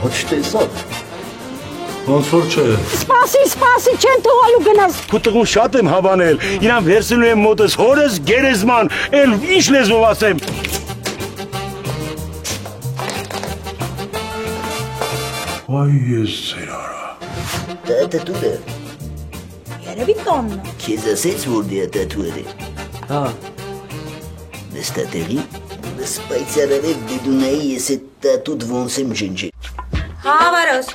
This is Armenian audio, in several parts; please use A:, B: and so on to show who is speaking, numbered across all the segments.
A: Չտեսավ։ Ոնց որ չէ։
B: Սպասի, չեն թողալու գնաս։
C: Քո տղուն շատ եմ հավանել, իրան վերցնելու եմ մոտս հորս գերեզման, էլ ինչ լեզվով ասեմ։ Այ ես ձեր արա։
D: Տատուր է։
B: Երևի տոնն։
D: Քեզ ասեց, որ դե տատուր է։
E: Հա։
D: Նստատեղի, սպայցարարև դեդունայի ես է տատուտ ոնց եմ ջնջել։
F: Հա, Վարոս։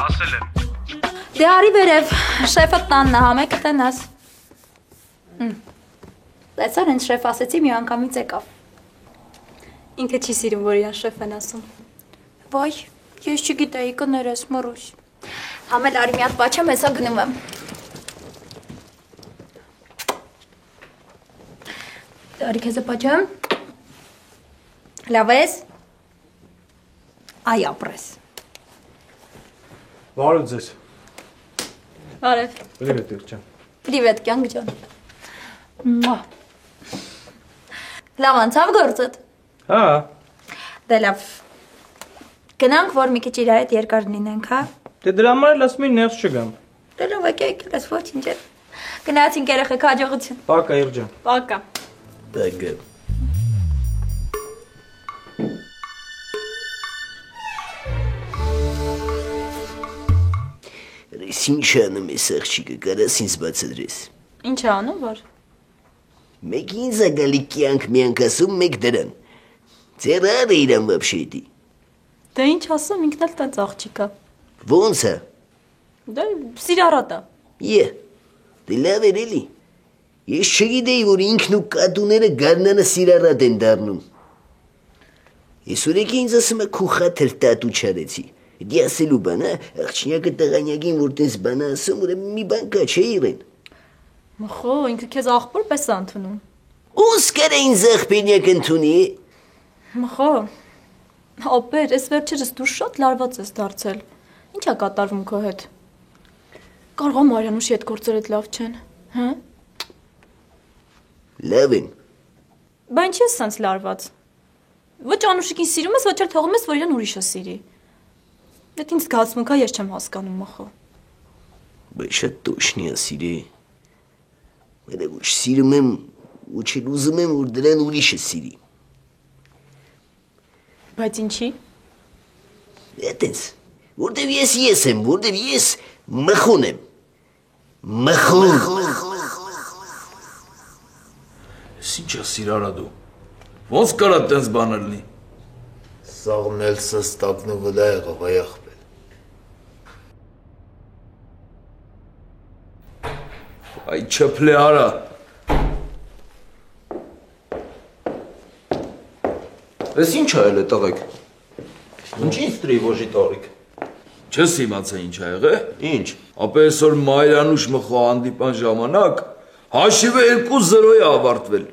G: Ասել եմ։
F: Դե արի վերև, շեֆը տանն է, համեկը տնաս։ Լեցար հենց շեֆ ասեցի մի անգամից եկավ։
H: Ինքը չի սիրում, որ իրան շեֆ են ասում։
F: Վայ, ես չգիտեի, կներես, մռուս։ Համել արի մի հատ պաչեմ, հեսա գնում եմ։ Արի քեզ պաչեմ։ Լավ ես։ Այ ապրես։
E: Բարև ձեզ։
H: Բարև։
E: Պրիվետ եղջան։
F: Պրիվետ կյանք ջան։ Լավ անցավ գործդ։
E: Հա։
F: Դե լավ։ Գնանք, որ մի քիչ իրար հետ երկար լինենք, հա։
E: Դե դրա համար էլ ասում եմ ներս չգամ։
F: Դե լավ, եկեք, ես ոչինչ է։ Գնացինք երեխեք հաջողություն։
E: Պակա եղջան։
H: Պակա։
D: Բագը։ Ես ինչ անում ես աղջիկը, կարաս ինձ բացատրես։
H: Ինչ է անում, որ։
D: Մեկ ինձ է գալի կյանք միանք ասում, մեկ դրան։ Ձեր ար է իրան վաբշետի։
H: Դե ինչ ասում, ինքն էլ տենց աղջիկա։
D: Ոնց է։
H: Դե սիրառատ է։
D: Է, դե լավ էր էլի։ Ես չգիտեի, որ ինքն ու կատուները գարնանը սիրառատ են դառնում։ Ես ուրեկի ինձ ասում է քու խաթր տատու չարեցի։ Դի ասելու բան, աղջինյակը տղանյակին, որ տես բան ասում, ուրեմն մի բան կա, չէ իրեն։
H: Մխո, ինքը քեզ աղբոր պես է ընդունում։
D: Ոնց կարա ինձ աղբենյակ ընդունի։
H: Մխո, ապեր, ես վերջերս դու շատ լարված ես դարձել։ Ինչ է կատարվում քո հետ։ Կարող է Մարիանուշի հետ գործերը լավ չեն, հա։
D: Լավ են։
H: Բա ինչ ես սենց լարված։ Ոչ Անուշիկին սիրում ես, ոչ էլ թողում ես, որ իրան ուրիշը սիրի։ Դա ինձ զգացմունքա ես չեմ հասկանում, մխո։
D: Բայց շատ տոշնի է սիրի։ Մերը ոչ սիրում եմ, ոչ էլ ուզում եմ, որ դրան ուրիշը սիրի։
H: Բայց ինչի։
D: Այդպես, որտեվ ես եմ, որտեվ ես մխուն եմ։ Մխուն։
A: Ես ինչ է սիրարա դու։ Ոնց կարա տենց բանը լինի։
I: Սաղն էլ սստակն ու վլա եղավ, այ աղբել։
A: Այ չփլե արա։
J: Ես ինչ է էլ է տղեկ։ Ինչի ստրի ոժի տարիք։
A: Չես իմացա ինչ ա եղե։
J: Ինչ։
A: Ապա այսօր Մարիանուշ մխո հանդիպան ժամանակ հաշիվը 2-0-ի ավարտվել։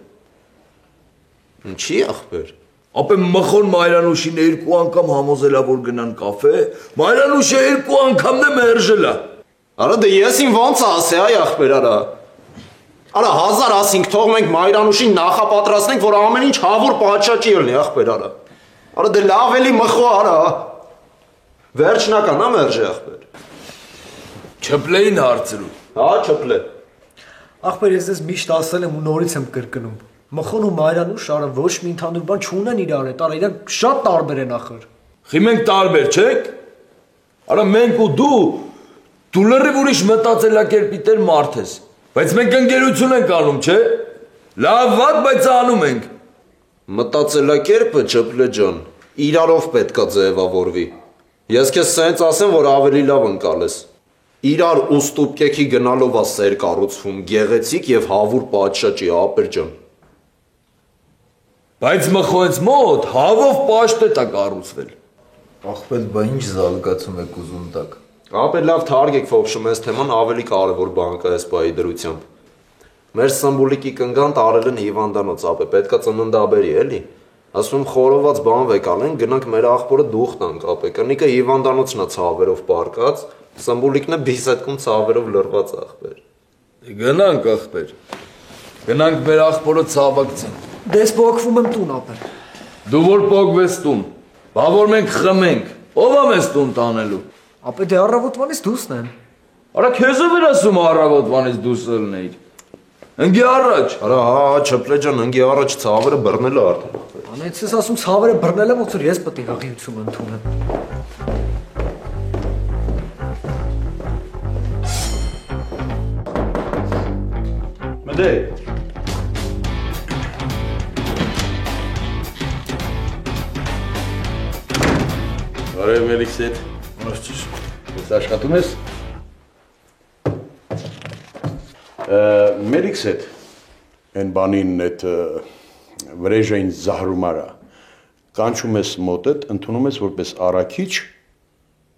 J: Ինչի աղբեր։
A: Ապա մխոն Մարիանուշին 2 անգամ համոզելա որ գնան կաֆե, Մարիանուշը 2 անգամն է մերժելա։
J: Արա դե ես ին ոնց ասե այ աղբեր արա։ Արա 1000 ասինք թող մենք Մարիանուշին նախապատրաստենք որ ամեն ինչ հավուր պատշաճի լինի աղբեր արա։ Արա դե լավ էլի մխո արա։ Վերջնական է մերժի աղբեր։
A: Չփլեին հարցրու։
J: Հա չփլե։
E: Աղբեր ես ես միշտ ասել եմ ու նորից եմ կրկնում։ Մխոն ու Մարիանուշ արա ոչ մի ընդհանուր բան չունեն իրար հետ, արա իրանք շատ տարբեր են ախր։
A: Խի մենք տարբեր չենք։ Արա մենք ու դու լրիվ ուրիշ մտածելակերպի տեր մարդ ես։ Բայց մենք ընկերություն ենք անում, չէ՞։ Լավ վատ, բայց անում ենք։
J: Մտածելակերպը չփլե ջան, իրարով պետքա ձևավորվի։ Ես քեզ սենց ասեմ, որ ավելի լավ ընկալես։ Իրար ուստուպկեքի գնալով է սեր կառուցվում, գեղեցիկ եւ հավուր պատշաճի ապեր ջան։
A: Բայց մխոց մոտ հավով պաշտետ է կառուցվել։
I: Աղբել, բա ինչ զալկացում եք ուզում տակ։
J: Ապեր լավ թարգեք փոխշում ես թեման ավելի կարևոր բան կա այս բայի դրությամբ։ Մեր սմբուլիկի կնգան տարել են հիվանդանոց, ապե պետքա ծննդաբերի էլի։ Ասում խորոված բան վեկալեն, գնանք մեր աղբորը դուխ տանք, ապե կնիկը հիվանդանոցն է ցավերով պարկած, սմբուլիկն է բիսետքում ցավերով լրված աղբեր։
A: Գնանք աղբեր։ Գնանք մեր աղբորը ցավակցենք։
E: Դες փոխվում եմ տուն ապեր։
A: Դու որ փոխվես տուն, բա որ մենք խմենք, Ով է մեզ տուն տանելու։
E: Ապա դե առավոտվանից դուսն են։
A: Արա քեզ ով էր ասում առավոտվանից դուրս ելնեիր։ Ընկի առաջ։
J: Արա հա չպլե ջան, ընկի առաջ ցավերը բռնել է արդեն։
E: Անից ես ասում ցավերը բռնել եմ, ոնց որ ես պետք է հաղիություն ընդունեմ։
C: Մտե։
A: Բարև Մելիքսետ։
C: Ո՞նց
A: Ես աշխատում ես։
C: Մելիքսետ են բանին այդ վրեժային զահրումարա կանչում ես մոտդ, ընդունում ես որպես առաքիչ,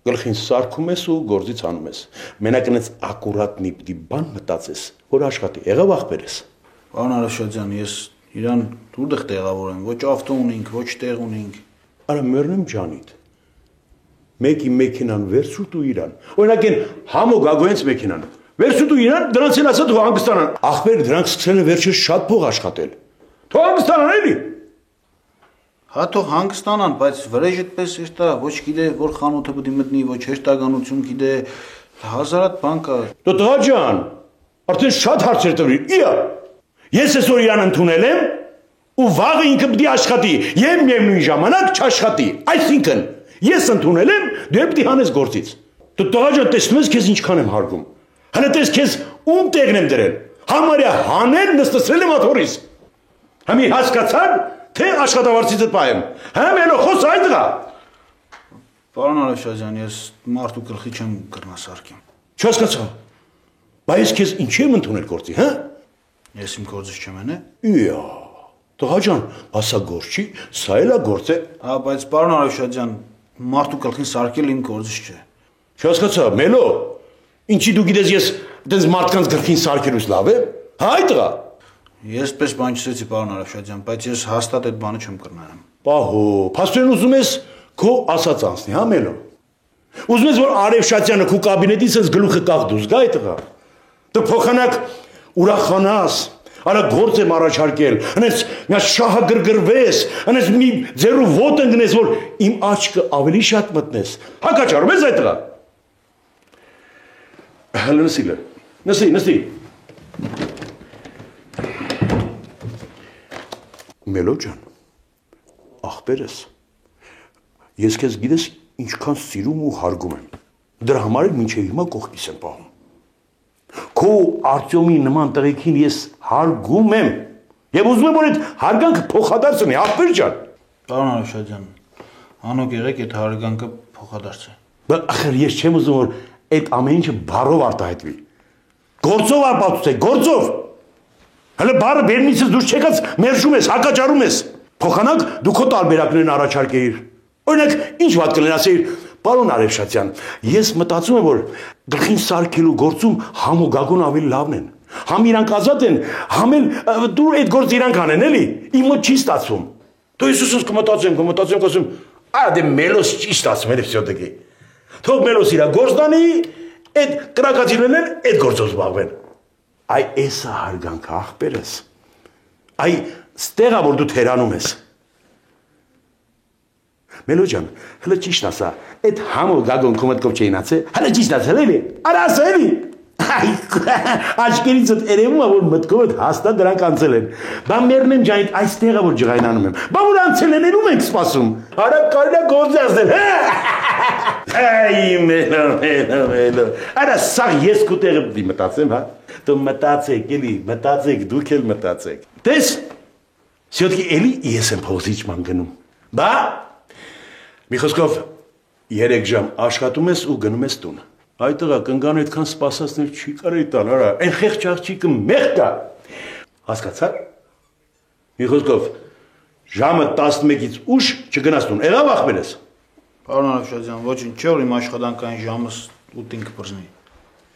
C: գլխին սարքում ես ու գործից անում ես։ Մենակ այնց ակուրատ նիպտի բան մտածես, որ աշխատի, եղավ ախպերես։
K: Պարոն Արաշատյան, ես իրան դուրդեղ տեղավորեմ, ոչ ավտո ունենք, ոչ տեղ ունենք։
C: Արա մեռնեմ ջանիդ։ Մեկի մեքենան վերցու դու իրան։ Օրինակ են համո գագոյենց մեքենան։ Վերցու դու իրան, դրանց են ասա դու հանգստանան։ Ախպեր դրանք սկսել են վերջերս շատ փող աշխատել։ Թող հանգստանան էլի։
K: Հա թող հանգստանան, բայց վրեժ այդպես էր տա, ոչ գիտե որ խանութը պետք է մտնի, ոչ հեշտականություն գիտե, հազարատ բան կա։
C: Դու տղա ջան, արդեն շատ հարցեր տվիր։ Իա։ Ես այսօր իրան ընդունել եմ ու վաղը ինքը պետք է աշխատի, եւ միևնույն ժամանակ չաշխատի։ Այսինքն ես ընդունել եմ, դու պետք է հանես գործից։ Դու տղա ջան, տեսնում ես քեզ ինչքան եմ հարգում։ Հələ տես քեզ ում տեղն եմ դրել։ Համարյա հանել նստեցրել եմ աթորից։ Համի հասկացար, թե աշխատավարձիցդ պահեմ։ Համ ելո խոս այդ դղա։
K: Պարոն Արաշատյան, ես մարդու գլխի չեմ կռնասարքեմ։
C: Չհասկացա։ Բայց քեզ ինչ եմ ընդունել գործի, հա։
K: Ես իմ գործից չեմ անե։
C: Իա։ Տղա ջան, ասա գործ չի, սա էլ է գործ է։
K: Հա, բայց պարոն Արաշատյան, մարդու գլխին սարքել իմ գործից չէ։
C: Չհասկացա, մելո։ Ինչի դու գիտես ես այդպես մարդկանց գլխին սարքելուց լավ է։ Հա այդ դղա։
K: Ես պես բան չսեցի պարոն Արաշատյան, բայց ես հաստատ այդ բանը չեմ կռնարեմ։
C: Պահո, փաստորեն ուզում ես քո ասած անցնի, հա մելո։ Ուզում ես որ Արևշատյանը քո կաբինետից ես գլուխը կախ դուս գա այդ դղա։ Դու փոխանակ ուրախանաս, արա գործ եմ առաջարկել, այնպես մի շահագրգռվես, այնպես մի ձեռու ոտ ընկնես, որ իմ աչքը ավելի շատ մտնես։ Հակաճարում ես այդ դղա։ Հələ նստի, նստի։ Մելո ջան, ախպերս, ես քեզ գիտես ինչքան սիրում ու հարգում եմ, դրա համար էլ մինչև հիմա կողքիս եմ պահում, քո Արտյոմի նման տղեկին ես հարգում եմ, և ուզում եմ որ այդ հարգանքը փոխադարձ ունի, ախպեր ջան։
K: Պարոն Արաշատյան, հանոք եղեք այդ հարգանքը փոխադարձ է։
C: Ախր ես չեմ ուզում որ այդ ամեն ինչը բառով արտահայտվի, գործով ապացուցեք, գործով։ Հələ բարը բերնիցս դուրս չեկած մերժում ես, հակաճարում ես։ Փոխանակ դու քո տարբերակներն առաջարկեիր։ Օրինակ, ինչ վատ կլինի ասեիր, պարոն Արևշատյան, ես մտածում եմ, որ գլխին սարքելու գործում համ ու գագոն ավելի լավն են։ Համ իրանք ազատ են, համ էլ դու այդ գործ իրանք անեն, էլի։ Իմ մոտ չի ստացվում։ Դու Հիսուսս կմտածեմ, ասում, արա դե մելոս չի ստացվում, էլի վсё-таки։ Թող մելոս իրա գործ դանի, այդ կրակացիներն այդ գործով զբաղվեն։ Այ էսա հարգանքը ախպերս, այ ստեղա որ դու թերանում ես։ Մելո ջան, հլը ճիշտ ասա, այդ համով գագոն քո մտքով չէին ասե, հլը ճիշտ ասել էլի, արա ասա էլի։ Աչքերիցդ երևում է որ մտքովդ հաստատ դրանք անցել են։ Բա մեռնեմ ջանիդ այստեղա որ ջղայնանում եմ։ Բա որ անցել են ելում ենք սպասում։ Արա կարելի է գործ ասել։ Այ մելո։ Արա սա ես քո տեղը դի մտածեմ, հա։ Դու մտածեք, էլի, մտածեք, դուք էլ մտածեք։ Տես, всё-таки էլի ես եմ փողոցից ման գնում։ Բա մի խոսքով 3 ժամ աշխատում ես ու գնում ես տուն։ Այ տղա, կնգան այդքան սպասածներ չի կարելի տալ, արա, այն խեղճ աղջիկը մեղք կա։ Հասկացա՞ր։ Մի խոսքով ժամը 11-ից ուշ չգնաս տուն։ Եղավ ախպերս։
K: Պարոն Արաշատյան, ոչինչ չէ որ իմ աշխատանքային ժամս 8-ին կպրծնի։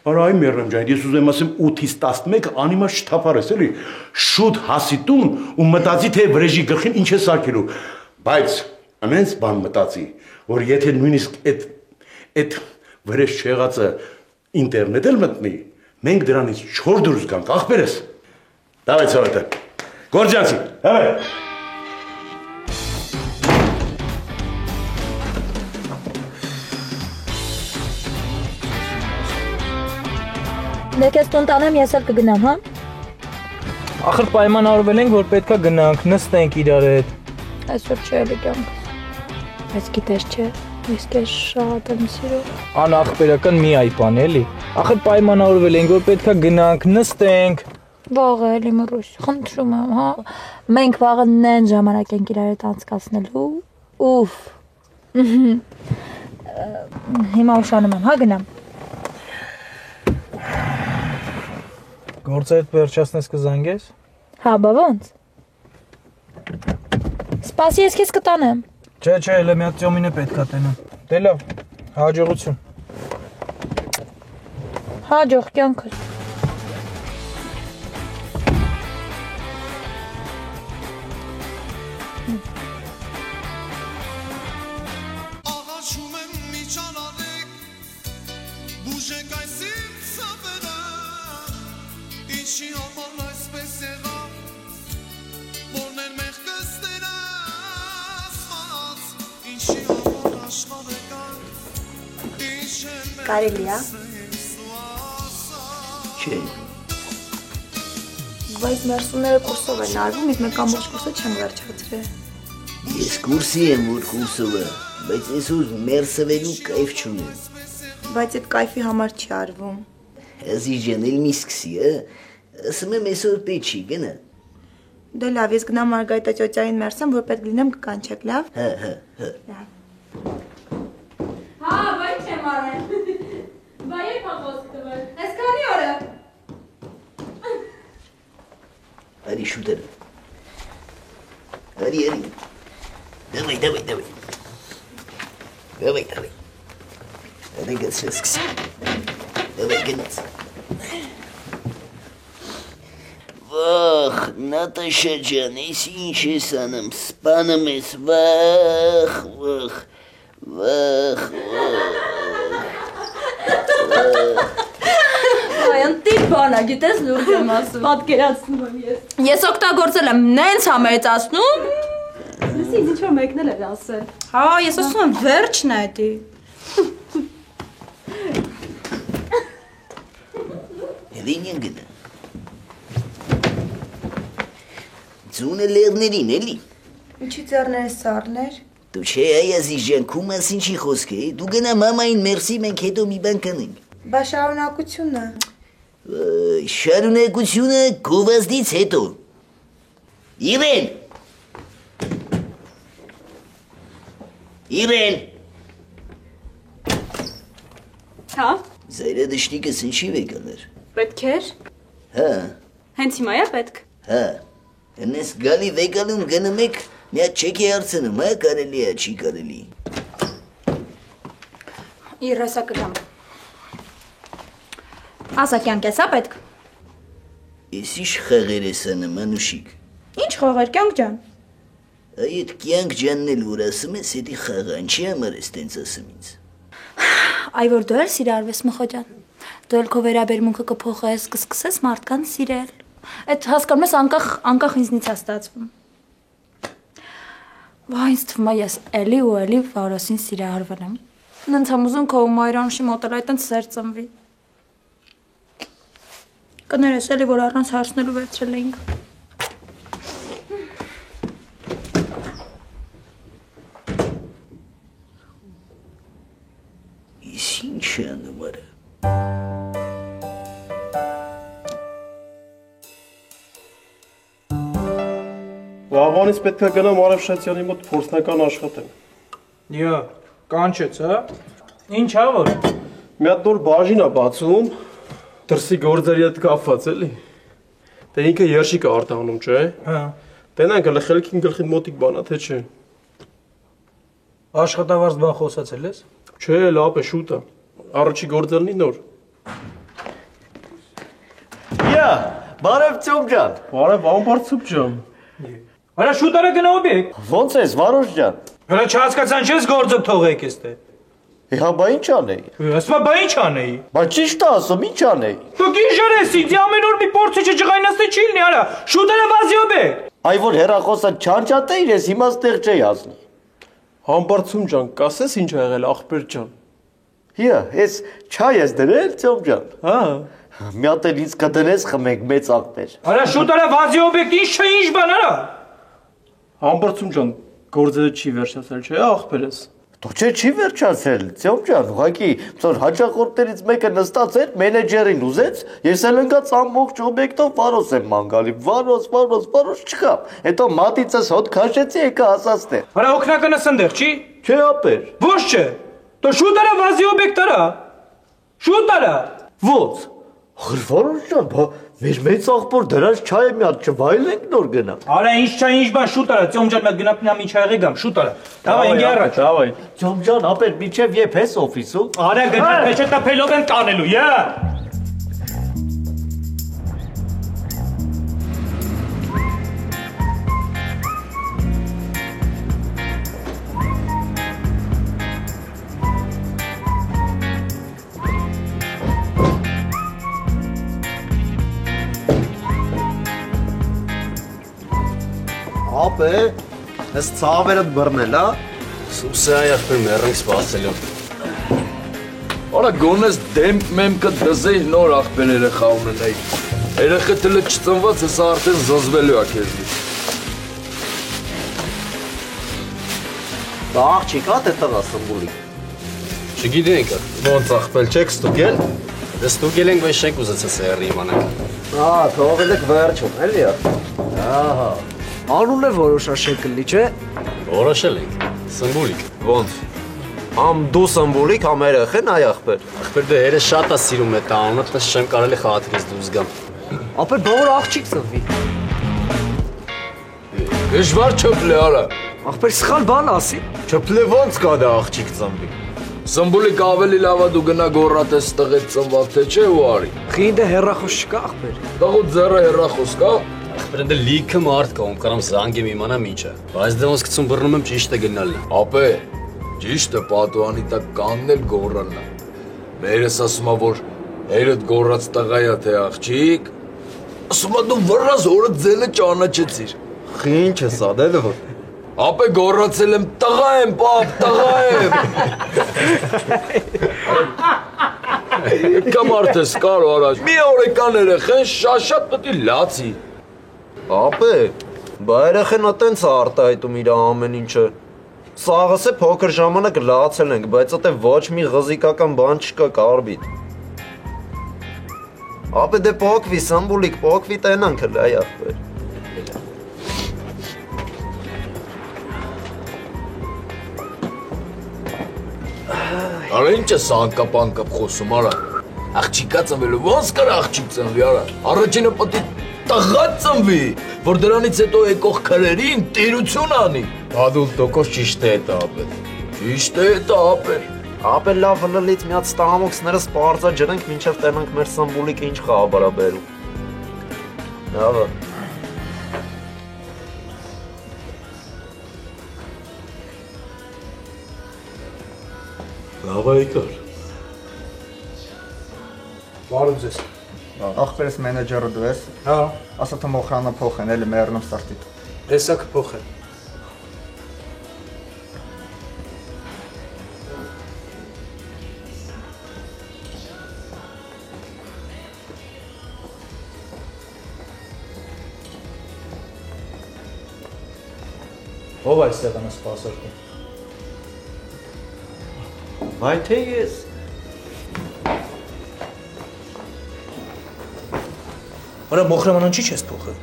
C: Արա այ մեռնեմ ջան, ես ուզում եմ ասեմ 8-ից 11 անիմաց չթափարես, էլի։ Շուտ հասի տուն ու մտածի թե վրեժի գլխին ինչ է սարքելու։ Բայց անենց բան մտածի, որ եթե նույնիսկ այդ վրեժ չեղածը ինտերնետ էլ մտնի, մենք դրանից չոր դուրս գանք, ախպերս։ Դավայ ցավետը։ Գործյանցի, հավե։
H: Դե քեզ տուն տանեմ, ես էլ կգնամ, հա։
L: Ախր պայմանավորվել ենք, որ պետքա գնանք, նստենք իրար հետ։
H: Այսօր չէ էլի կյանք։ Բայց գիտես չէ, ես քեզ շատ եմ սիրում։
L: Անախպերական մի այ բան էլի։ Ախր պայմանավորվել ենք, որ պետքա գնանք, նստենք։
H: Վաղը էլի մռուշ, խնդրում եմ, հա։ Մենք վաղը նեն ժամանակ ենք իրար հետ անցկացնելու։ Ուֆ։ Հիմա ուշանում եմ, հա գնամ։
L: Գործը հետ վերջացնես կզանգես։
H: Հա, բա ոնց։ Սպասի, ես քեզ կտանեմ։
L: Չէ, elə մի հատ ծյոմին է պետքա տենամ։ Դե լավ, հաջողություն։
H: Հաջող կյանքս։ Կարելի է։
D: Չէ։
H: Բայց մերսումները կուրսով են արվում, իսկ մենք ամբողջ կուրսը չենք վերջացրել։
D: Ես կուրսի եմ, որ կուրսով է, բայց այսօր մերսվելու կայֆ չունեմ։
H: Բայց այդ կայֆի համար չի արվում։
D: Ազիջան, էլ մի սկսի, ասում եմ այսօր պետք չի, գնա։
H: Դե լավ, ես գնամ Մարգարիտա ճոճային մերսեմ, որ պետք լինեմ կկանչեք, լավ։
D: Հա։
F: Հա, բայ չեմ արել։ Բայ երբ խոսք տվել։ Այս քանի օր է։
D: Արի շուտեր։ Արի։ Давай. Արի գցես։ Давай գնաց։ Վախ, Նատաշա ջան, ես ինչ ես անում, սպանում ես, վախ։
H: Այն տիպ բանա, գիտես լուրջ եմ ասում։ Պատկերացնում եմ ես։ Ես օգտագործել եմ նենց համեցածնում։
B: Դες ինձ ինչ-որ մեկնել էր ասել։
H: Հա, ես ասում եմ վերջն է դի։
D: Հելինին գնա։ Ձունը լերներին, էլի։
H: Ինչի ձեռները սառներ։
D: Դու չէ Ազիջան, քու մասին չի խոսքը, դու գնա մամային մերսի, մենք հետո մի բան կանենք։
H: Բա շարունակությունը։
D: Շարունակությունը գովազդից հետո։ Իրեն։
B: Հա։
D: Զայրադշտիկս ինչի վեկալեր։
B: Պետք էր։
D: Հա։
B: Հենց հիմա է պետք։
D: Հա։ Հենց գալի վեկալում գնում եք մի հատ չեկի հարցնում, հա, կարելի է, չի կարելի։
H: Իրասա կգամ։ Ասա կյանք ես, հա պետք։
D: Ես ինչ խաղեր ես անում, անուշիկ։
H: Ինչ խաղեր կյանք ջան։
D: Այդ կյանք ջանն էլ որ ասում ես, էդի խաղան չի համար ես տենց ասում ինձ։
H: Այ որ դու էլ սիրարվես մխո ջան։ Դու էլ քո վերաբերմունքը կփոխես, կսկսես մարդկանց սիրել։ Այդ հասկանում ես անկախ ինձնից է ստացվում։ Վայ, ինձ թվում է ես էլի ու էլի Վարոսին սիրահարվել եմ։ Նենց եմ ուզում քո ու Մայրանուշի մոտել այդտենց սեր ծնվի։ Կներես էլի որ առանց հարցնելու վերցրել էինք։
D: Ես ինչ անում արա։
M: Վաղվանից պետք է գնամ Արև Շատյանի մոտ փորձնական աշխատեմ։
L: Յա, կանչեց, հա։ Ինչ ա որ։
M: Մի հատ նոր բաժին է բացում, դրսի գործերի հետ կապված էլի։ Դե ինքը երշիկ է արտահանում, չէ՞։
L: Հա։
M: Տենանք հələ խելքին գլխին մոտիկ բան է, թե չէ։
L: Աշխատավարձ բան խոսացել ես։
M: Չէ, լավ է, շուտ է։ Առաջի գործերնի նոր։
N: Յա, բարև Ծոմ ջան։
M: Բարև Ամբար Ծոմ ջան։
L: Արա շուտ արա գնով եք։
N: Ոնց ես, Վարոժ ջան։
L: Հələ չհասկացան չես գործը թողեք էստե։
N: Հա, բա ինչ անեի։
L: Ասма բա ինչ անեի։
N: Բա ճիշտ ասում, ինչ անեի։
L: Դու գիժեր ես, ինձ ամեն օր մի փորձի չջղայնացնի չի լինի, արա։ Շուտ արա վազյոբ է։
N: Այ որ հերախոսը չանչատեիր, ես հիմա ստեղ չէի ասնի։
M: Ամբար Ծոմ ջան, կասես ինչ ա եղել ախպեր ջան։
N: Հիա, ես չայ ես դրել Ծոմ ջան։
M: Հա։
N: Մի հատ էլ ինձ կդնես խմենք մեծ աղբեր։
L: Արա շուտ արա վազի օբյեկտ ինչ չէ ինչ բան արա։
M: Համբարձում ջան, գործերը չի վերջացել, չէ՞ աղբերս։
N: Դու չի վերջացել, Ծյոմ ջան, ուղղակի ծոր հաճախորդներից մեկը նստած էր, մենեջերին ուզեց, ես էլ ընկած ամբողջ օբյեկտով վարոս եմ ման գալի, վարոս չկա։ Հետո մատիցս հոտ քաշեցի, եկա ասածն է։
L: Արա օկնականը սնդեղ չի։
N: Չէ ապեր։
L: Ոչ չէ։ Դու շուտ արա վազի օբյեկտ արա։ Շուտ արա։
N: Ո՞ց։ Խրվարոս ջան, բա մեր մեծ աղբոր դրանց չայ մի հատ չվայելենք նոր գնա։
L: Արա ինչ չայ ինչ բան շուտ արա, Ծյոմ ջան, գնա պնա ինչ աղի գամ, շուտ արա։ Դավայ ինգի առաջ, դավայ։
N: Ծյոմ ջան, ապեր միջև եփ ես օֆիսում։
L: Արա գնա, փեչետա փելով են կանելու, յա։
J: Ապե, ես ցավերդ բռնել, հա։ Սուսա ախպեր մեռնք սպասելով։
A: Արա գոնես դեմք մեմքը դզեի նոր ախպեր երեխա ունենայի։ Երեխա տլը չծնված հեսա արդեն զզվելու ա քեզնից։
J: Դա աղջիկ ա թե տղա Սմբուլիկ։ Չգիտենք, ոնց ախպել չեք ստուգել։ Դե ստուգել ենք, բայց չենք ուզեցել սերի իմանանք։ Թողել եք վերջում, էլի ա։ Ահա։
E: Անունը որոշաշել կլի, չէ։
J: Որոշել ենք, Սմբուլիկ։ Ոնց։ Համ դու Սմբուլիկ, համ երեխեն այ ախպեր։ Ախպեր դե երես շատ ա սիրում այդ անունը, տես չեմ կարելի խաթրից դուրս գամ։
E: Ապեր բավոր աղջիկ ծնվի։
A: Դժվար չփլե արա։
E: Ախպեր սխալ բան ասի։
J: Չփլե ոնց կա դա աղջիկ ծնվի։
A: Սմբուլիկ ավելի լավ է դու գնա գոռատես տղետ ծնված թե չէ ու արի։
E: Խինդը հերախոս չկա ախպեր։
A: Տղու ձեռը հերախոս կա։
J: Ախպեր դե լիքը մարդ կա, ում կարամ զանգեմ իմանամ ինչը։ Բայց դե ոնց գցում բռնում եմ ճիշտ է գնալի։
A: Ապե, ճիշտ է պատուանի տակ կաննել գոռանա։ Մերս ասում ա որ երդ գոռած տղայա թե աղջիկ։ Ասում ա դու վրաս օրը ձենը ճանաչեցիր։
J: Ինչ է սա դե որ։
A: Ապե գոռացել եմ տղա եմ, պապ, տղա եմ։ Կամ արդես կար առաջ։ Մի օրեկան երեխեն շաշատ պետք է լացի։
J: Ապե, բա երեխեն ատենց է արտահայտում իր ամեն ինչը։ Սաղս է փոքր ժամանակ լացել ենք, բայց ատե ոչ մի ղզիկական բան չկա կարբիտ։ Ապե դե փոքվի, Սմբուլիկ, փոքվի տենանք էլ այ ախպեր։
A: Արա ինչ է սա անկապ խոսում արա։ Աղջիկա ծնվելու ոնց կար աղջիկ ծնվի արա։ Առաջինը պետք է տղա ծնվի, որ դրանից հետո եկող քրերին տիրություն անի։
J: Բադուլ տոկոս ճիշտ է դա ապեր։
A: Ճիշտ է դա ապեր։
J: Ապեր լավ լլից մի հատ ստամոքսները սպարծա ջրենք մինչև տենանք մեր Սմբուլիկը ինչ խաղաբարա բերում։ Լավ է։
C: Լավ է եկար։
E: Բարում ձեզ։
O: Ախպերս մենեջերը դու ես։
E: Հա։
O: Ասա թե մոխրանը փոխեն, էլի մեռնում սարտիտ։
E: Տեսակ փոխեն։ Ո՞վ այս եղանը սպասարկում։
N: Վայ թե ես։
L: Արա մոխրամանան չի չես փոխել։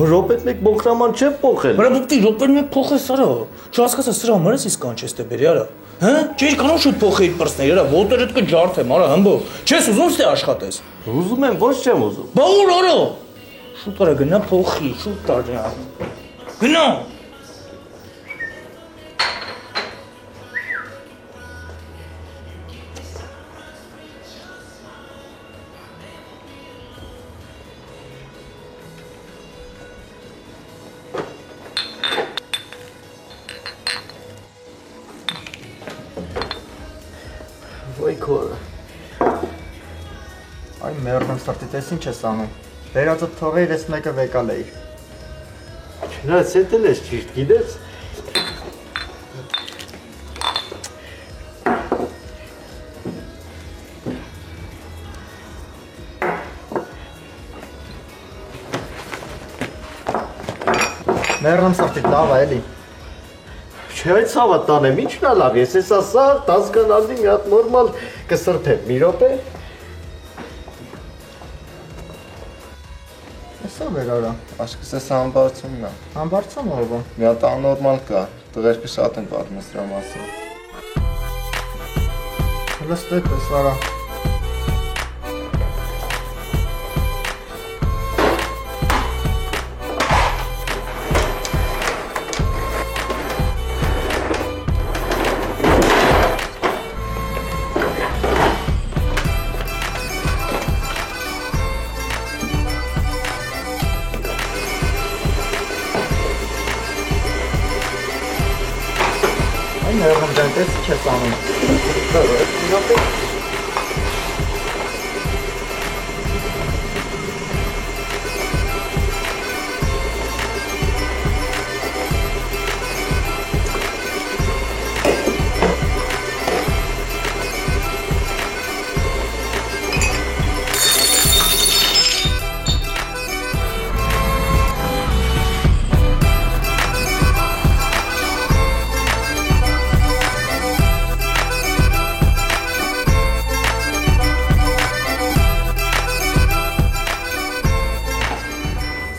N: Ռոպետ մեկ մոխրաման չեմ փոխել։
L: Արա դու ռոպետ մեկ փոխես արա։ Չհասկացա սրա համար ես իսկ անչես դե բերի արա։ Հա? Չէ, կանոն շուտ փոխեի պրսները, արա, ոտերդ կջարդեմ, արա, հմբո։ Չես ուզում ստե աշխատես։
N: Ուզում եմ, ոչ չեմ ուզում։
L: Բա ուր արա։ Շուտ արա գնա փոխի, շուտ տար։ Գնա։
O: Այ մեռնում սարտիտ, ես ինչ ես անում։ Վերածդ թողեիր, ես մեկը վեկալ էի։
N: Չնայած հետ էլ ես ճիշտ գիտես։
O: Մեռնեմ սաղթիկ լավ է էլի։
N: Չէ, ցավը տանեմ, ի՞նչն է լավ, ես էս ասա 10 կանալի մի հատ նորմալ կսրբեմ, մի րոպե։
O: Հեսա վեր արա, աշկսես համբարձումն է։ Համբարձում օրվա։ Մի հատ աննորմալ կա, տղերքը շատ են պատմում սրա մասին։ Լստեք պես արա։ Այն հերում դենտես չես անում։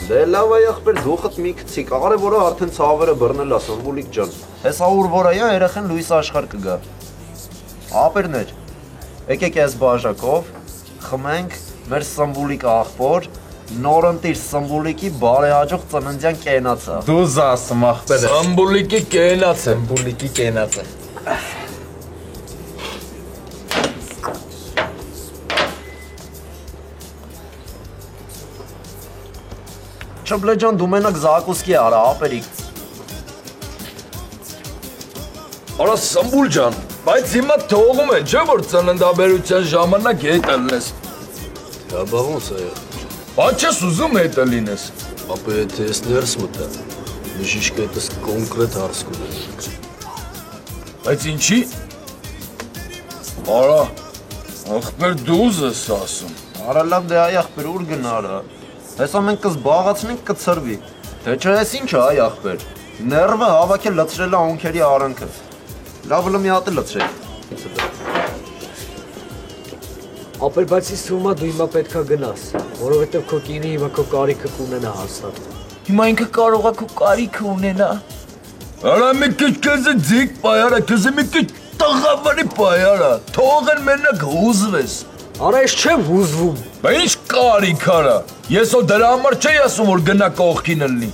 J: Դե լավ է ախպեր դուխդ մի քցի, կարևորը արդեն ցավերը բռնել է Սամբուլիկ ջան։ Հեսա ուր որ է երեխեն լույս աշխարհ կգա։ Ապերներ։ Եկեք այս բաժակով խմենք մեր Սամբուլիկ աղբոր, նորընտիր Սամբուլիկի բարեհաջող ծննդյան կենացը։
M: Դու ասում ախպերը։
A: Սամբուլիկի կենացը։
M: Սամբուլիկի կենացը։
J: Չբլե ջան, դու մենակ զակուսկի արա, ապերիկ։
A: Արա Սամբուլ ջան, բայց հիմա թողում են, չէ՞ որ ծննդաբերության ժամանակ հետը լնես։
P: Դա ոնց է։
A: Բայց ես ուզում հետը լինես։
P: Ապա եթե ես ներս մտա, բժիշկը այդպես կոնկրետ հարց կունենա։
A: Բայց ինչի։ Արա, ախպեր դու ես ասում։
J: Արա լավ դե այ ախպեր ուր գնարա։ Հեսա մենք կզբաղացնենք կցրվի։ Թե չէ ես ինչ է այ ախպեր։ Ներվը հավաքել լցրել է անքերի արանքը։ Լավ լո մի հատ լցրեք։
E: Ապեր բայց ինձ թվում է դու հիմա պետքա գնաս, որովհետև քո կինը հիմա քո կարիքը կունենա հաստատ։
A: Հիմա ինքը կարող է քո կարիքը ունենա։ Արա մի քիչ քեզ ձիգ պայարա, քեզ մի քիչ տղավարի պայարա։ Թողեն մենակ հուզվես։
E: Արա ես չեմ հուզվում։
A: Բա ինչ կարիք արա։ Ես ո դրա համար չէի ասում որ գնա կողքին լնի։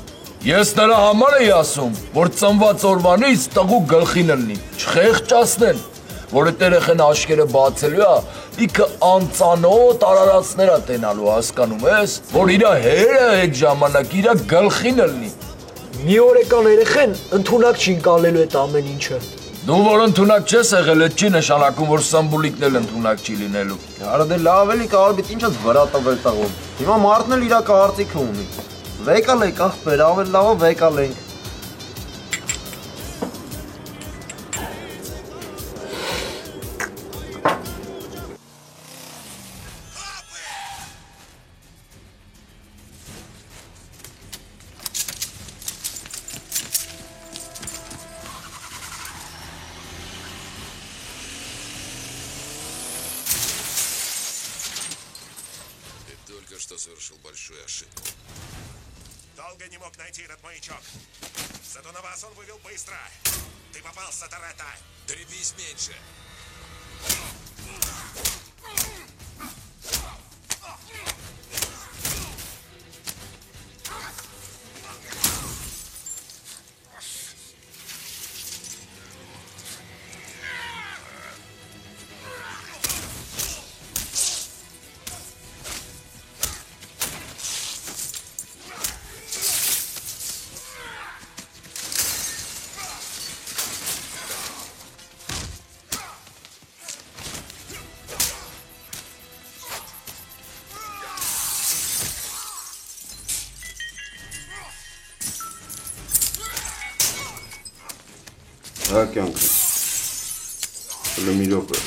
A: Ես նրա համար էի ասում, որ ծնված օրվանից տղու գլխին լնի։ Չխեղճացնեն, որ այդ երեխան աշկերը բացելու է, իքը անծանոթ արարածներ է տենալու, հասկանում ես, որ իր հերը այդ ժամանակ իր գլխին լնի։
E: Մի օրեկան երեխան ընդունակ չի ընկալելու այդ ամեն ինչը։
A: Դու որ ընդունակ չես եղել, այդ չի նշանակում, որ Սամբուլիկն էլ ընդունակ չի լինելու։
J: Արա դե լավ էլի կարող բիտ ինչած վրա տվել տաղում։ Հիմա մարդն էլ իր կարծիքը ունի։ Վեկալենք ախպեր, ավել լավը վեկալենք։
Q: Что совершил большую ошибку. Долго не мог найти этот маячок. Зато на вас он вывел быстро. Ты попался, Торетто. Дребись меньше.
C: Դա կյանքը։ Հələ մի րոպե։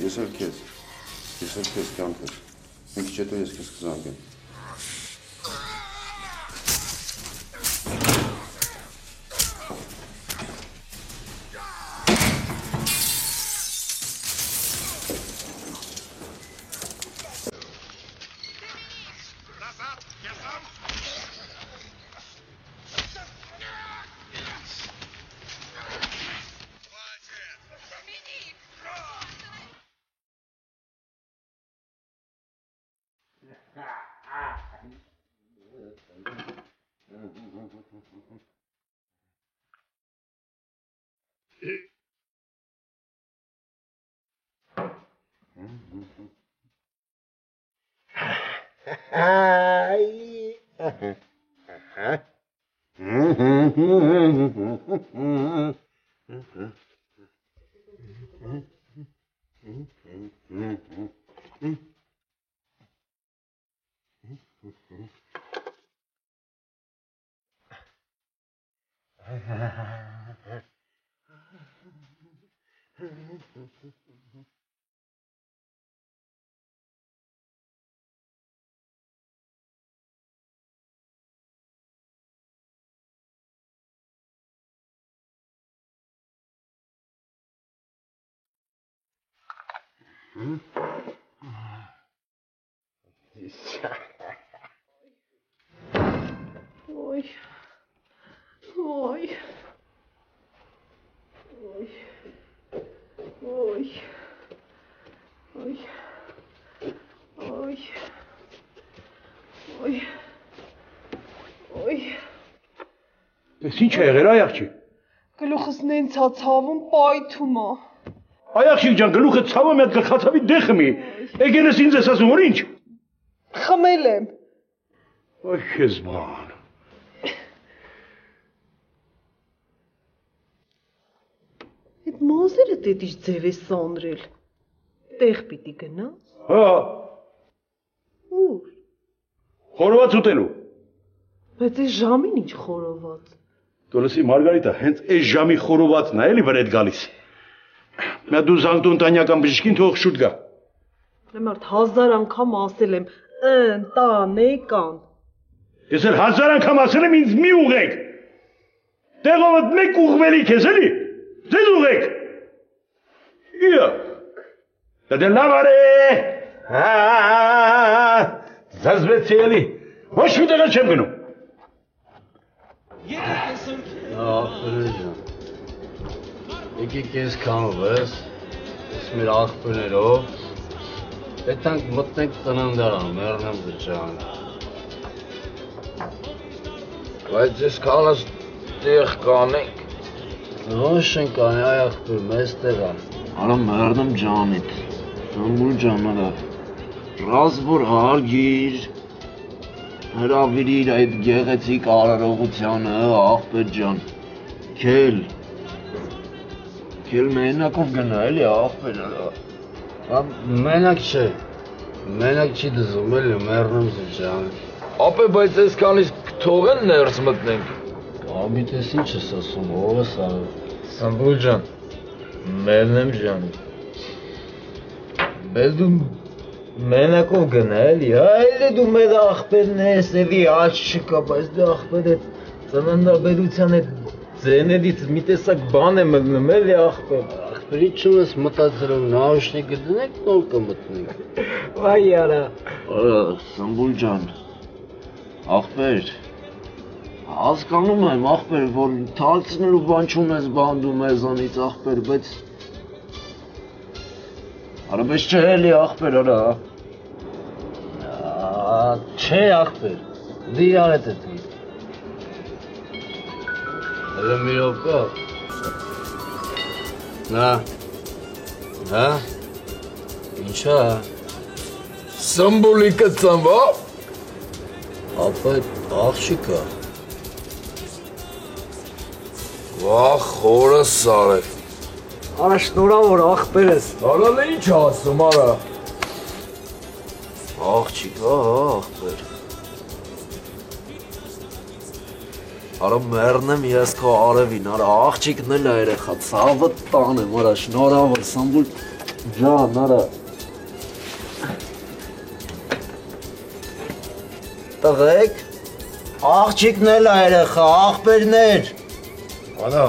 C: Ես էլ քեզ կյանքս։ Մի քիչ հետո ես քեզ կզանգեմ։ Ես ինչ է եղել, այախջի։
R: Գլուխս նենց է ցավում, պայթում է։
C: Այախջի ջան, գլուխը ցավը մի հատ գլխացավի դեղ խմի։ Եկել ես ինձ ես ասում, որ ինչ։
R: Խմել եմ։
C: Ոյ քեզ բան։
R: Այդ մազերը դեդիշ ձև է սանրել։ Տեղ պիտի գնաս։
C: Հա։
R: Ուր։
C: Խորոված ուտելու։
R: Բայց այս ժամին ինչ խորոված։
C: Դոլսի Մարգարիտա, հենց այս ժամի խորովածն է էլի վրեդ գալիս։ Մա դու զանգտուն տանյական բժշկին թող շուտ գա։
R: Մարդ 1000 անգամ ասել եմ, ընտանեկան։
C: Ես էլ 1000 անգամ ասել եմ ինձ մի ուղեք։ Տեղովդ մեկ ուղվելիք ես էլի։ Ձեզ ուղեք։ Իա։ Դա լավ արե։ Հա։ Զազվեցի էլի։ Ոչ մի տեղ չեմ գնում։
P: Ախպերեջան, եկեք ես կանով ես մեր ախպերներով, պետանք մտնենք տնանդարան, մերնեմ դջան։ Բայց ես կանաս տեղ կանենք։ Ոչ են կանի այ ախպեր, մեզ տեղան։ Արա մերնեմ ջանիտ, Սամբուլ ջան արա, ռազբոր հարգիր, հրավիրիր այդ գեղեցիկ արարողությանը, ախպեր ջան, քել մենակով գնա էլի ախպեր արա, մենակ չի դզում էլի մերնում ջան։
A: Ապե բայց ես կանից թողեն ներս մտնենք։
P: Աբիտ ես ինչ ես ասում, ով ես արել։
A: Սամբուլ ջան, մերնեմ ջան։
P: Բայց դու մենակով գնա էլի, այլի դու մեր ախպերն ես, էլի աչ չկա, բայց դու ախպեր է ծննդաբերության է ձենելից մի տեսակ բան է մգնում էլի ախպեր։ Ախպերի չում ես մտածելով նավշնիկը դնեք, նոր կմտնենք։ Վայ արա։ Արա, Սամբուլ ջան, ախպեր, հասկանում եմ ախպեր, որ թալցնելու բան չունես բանդում մեզանից ախպեր, բայց Արա բայց չէ էլի ախպեր արա։ Չէ ախպեր, դի արետ է դի։ Հələ մի ովկա։ Նա, հա, ինչա։
A: Սամբուլիկը ծանվա։
P: Ապա աղջիկա։
A: Վախ խորը սարև։
E: Արա շնորհավոր ախպերս։
A: Արալ է ինչ ասում արա։
P: Աղջիկա, ախպեր։ Արա մերնեմ ես քո արևին, արա աղջիկն էլ է երեխա, ցավը տանեմ, արա շնորհավոր Սամբուլ։ Ջան, արա։ Տղեկ, աղջիկն էլ երեխա, աղբերներ։ Արա,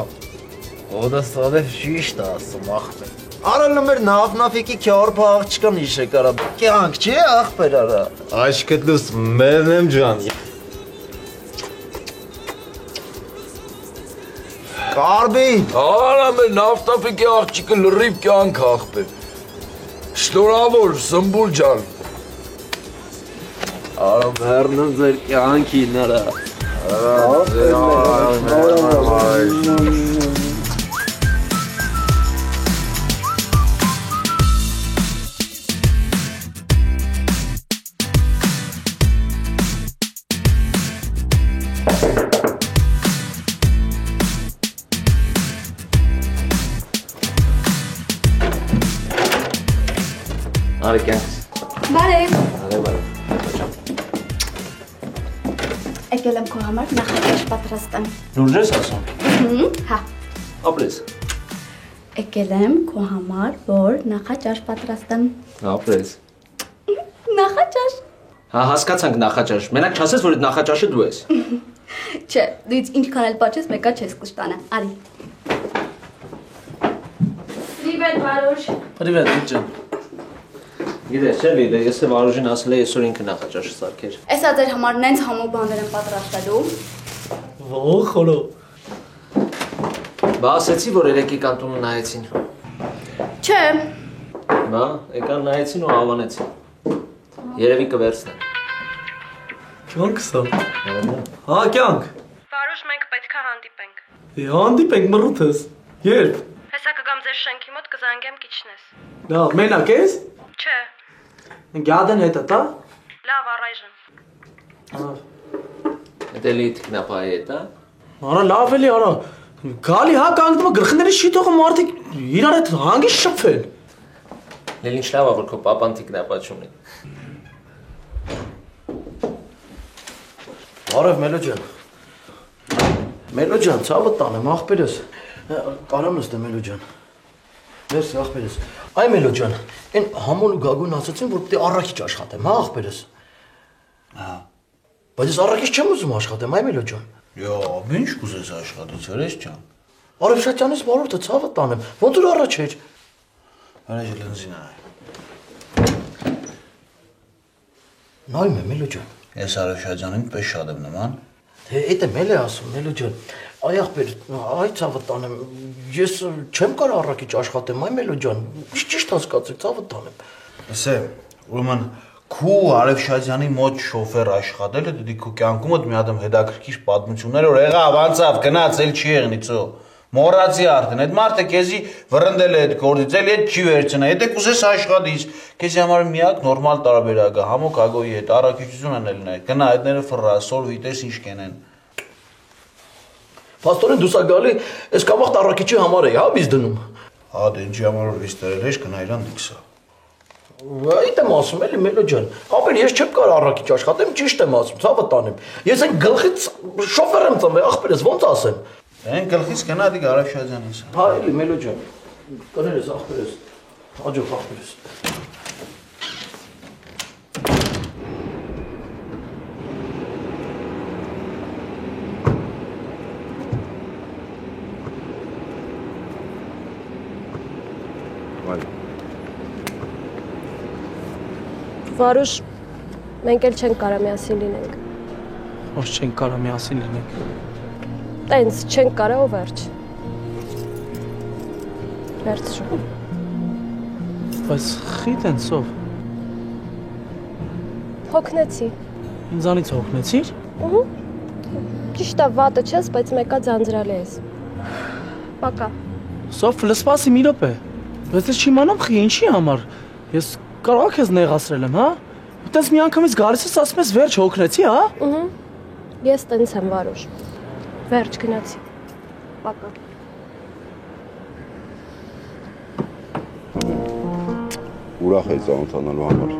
P: օդս ալև ճիշտ ասում աղբեր։ Արա լմեր նավնավիկի քյարփա աղջկան իշե կարա։ Կյանք չի աղբեր արա։
O: Aşkıt lus benim can.
P: Կարբի։
A: Արա մեր նավտապիկի աղջիկը լրիվ կյանք աղբեր։ Շնորհավոր Սմբուլ ջան։
J: Արա մեռնում ձեր կյանքին արա։ Արի կյանքս։
B: Բարև։
J: Բարև։
B: Եկել եմ քո համար նախաճաշ պատրաստեմ։
L: Լուրջ ես ասում։
B: Հա։
J: Ապրես։
B: Եկել եմ քո համար, որ նախաճաշ պատրաստեմ։
J: Ապրես։
B: Նախաճաշ։
J: Հա, հասկացանք նախաճաշ։ Մենակ չասես, որ այդ նախաճաշը դու ես։
B: Չէ, դու ինձ ինչքան էլ պատճես, մեկա չես կշտանա։ Արի։ Պրիվետ, Վարուժ։
L: Պրիվետ, ջան։
J: Գիտես, չէ՞ լիդը, ես է Վարուժին ասել է այսօր ինքը նախաճաշը սարքեր։
B: Էսա ձեր համար նենց համով բաներ եմ պատրաստելու։
L: Ո՞ղ խոլո։
J: Բա ասեցի, որ երեքի կանտունը նայեցին։
B: Չէ։
J: Բա, եկան նայեցին ու հավանեցին։ Երևի կվերցնեն։
L: Կյանքս է։ Հա, կյանք։
S: Վարուժ, մենք պետք է հանդիպենք։
L: Հանդիպենք մռութս։ Երբ։
S: Հեսա կգամ ձեր շենքի մոտ կզանգեմ կիչնես։
L: Դա մենակ ես։
S: Չէ։
L: Գյադեն հետը տա։
S: Լավ, առայժմ։
J: Դելի թիկնապայի հետ, հա։
L: Արա լավ էլի, արա։ Գալի հա կանգնում գլխների շիտողը մարդիկ իրար հետ հանգիստ շփվել։
J: Լել ինչ լավ է, որ քո պապան թիկնապա չունի։
L: Բարև Մելո ջան։ Մելո ջան, ցավը տանեմ աղբերս։ Կարամ նստեմ Մելո ջան։ Մերսի աղբերս։ Այ Մելո ջան, այն համոն ու գագուն ասացին, որ պետք է առաքիչ աշխատեմ, հա աղբերս։ Հա։ Բայց ես առաքիչ չեմ ուզում աշխատեմ, այ Մելո ջան։
K: Յո, ինչ կուզես աշխատից, հրես ջան։
L: Արևշատյանից բարորդը ցավը տանեմ, ոնց որ առաջ էր։
K: Հրեժ լնզին այ։
L: Նայում եմ Մելո ջան։
K: Ես Արևշատյանին պես շատ եմ նման։
L: Թե էդ եմ էլ է ասում, Մելո ջան։ Այ աղբեր, այ ցավը տանեմ, ես չեմ կարող առաքիչ աշխատեմ, այ Մելո ջան, ճիշտ հասկացեք, ցավը տանեմ։
K: Լսե, ուրեմն քու Արևշատյանի մոտ շոֆեր աշխատելը դի քու կյանքումդ մի հատ հետաքրքիր պատմություններ որ եղավ, անցավ, գնաց, էլ չի եղնիցո։ Մոռացի արդեն, այդ մարդը քեզի վրընդել է այդ գործից, էլ այդ չի վերցնա, եթե կուզես աշխատից, քեզի համար միակ նորմալ տարբերակը, համոք ագոյի հետ առաքիչություն անել նայ, գնա այդները ֆռա, սոր վիտես ինչ կենեն։
L: Պաստորեն դու սա գալի, այս կամախտ առաքիչի համար էի, հա, բիզ դնում։
K: Հա, դե ինչի համար որ վիզ դրել ես, գնա իրան դիքսա։
L: Այդ եմ ասում էլի Մելո ջան։ Ապեր ես չեմ կարող առաքիչ աշխատեմ, ճիշտ եմ ասում, ցավը տանեմ։ Ես այն գլխից շոֆեր եմ ծնվել, ախպերս ոնց ասեմ։
K: Այն գլխից գնա դի Արևշատյանից։
L: Հա, էլի Մելո ջան։ Կներես ախպերս։ Աջող ախպերս։
S: Վարուժ, մենք էլ չենք կարա միասին լինենք։
L: Ոչ չենք կարա միասին լինենք։
S: Տենց չենք կարա ու վերջ։ Վերջ շո։
L: Բայց խի տենցով։
S: Հոգնեցի։
L: Ինձանից հոգնեցիր։
S: Ուհու։ Ճիշտ է վատը չես, բայց մեկա ձանձրալի ես։ Պակա։
L: Սոֆ լսպասի մի րոպե։ Բայց ես չիմանամ խի ինչի համար։ Ես կարող քեզ նեղացրել եմ, հա։ Այդպես մի անգամից գալիս ես ասում ես վերջ հոգնեցի, հա։
S: Ուհու։ Ես տենց եմ Վարուժ։ Վերջ գնացի։ Պակա։
C: Ուրախ եմ ծանոթանալու համար։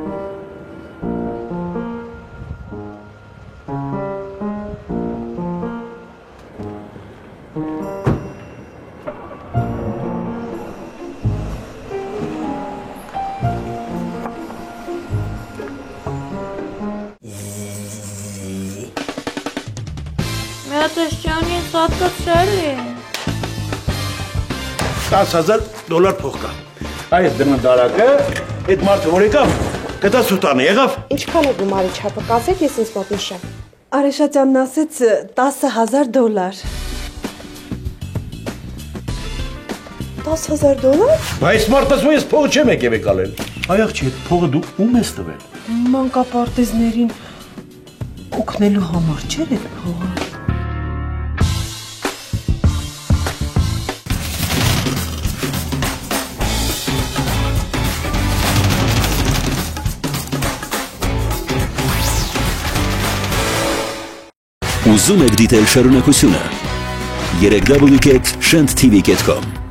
F: Հատկացրա էլի։
C: $10,000 փող կա։ Այս դննդարակը, այդ մարդը որ եկավ, կտա սուտանը եղավ։
S: Ինչքան է գումարի չափը, կասեք ես ինձ մոտ նշեմ։
R: Արեշատյանն ասեց $10,000։ $10,000։
C: Բայց մարդը ասում ես փողը չեմ եկել եկալել։ Այ աղջի, այդ փողը դու ում ես տվել։
R: Մանկապարտեզներին օգնելու համար չէր այդ փողը։
T: Ուզում եք դիտել շարունակությունը 3w.shantv.com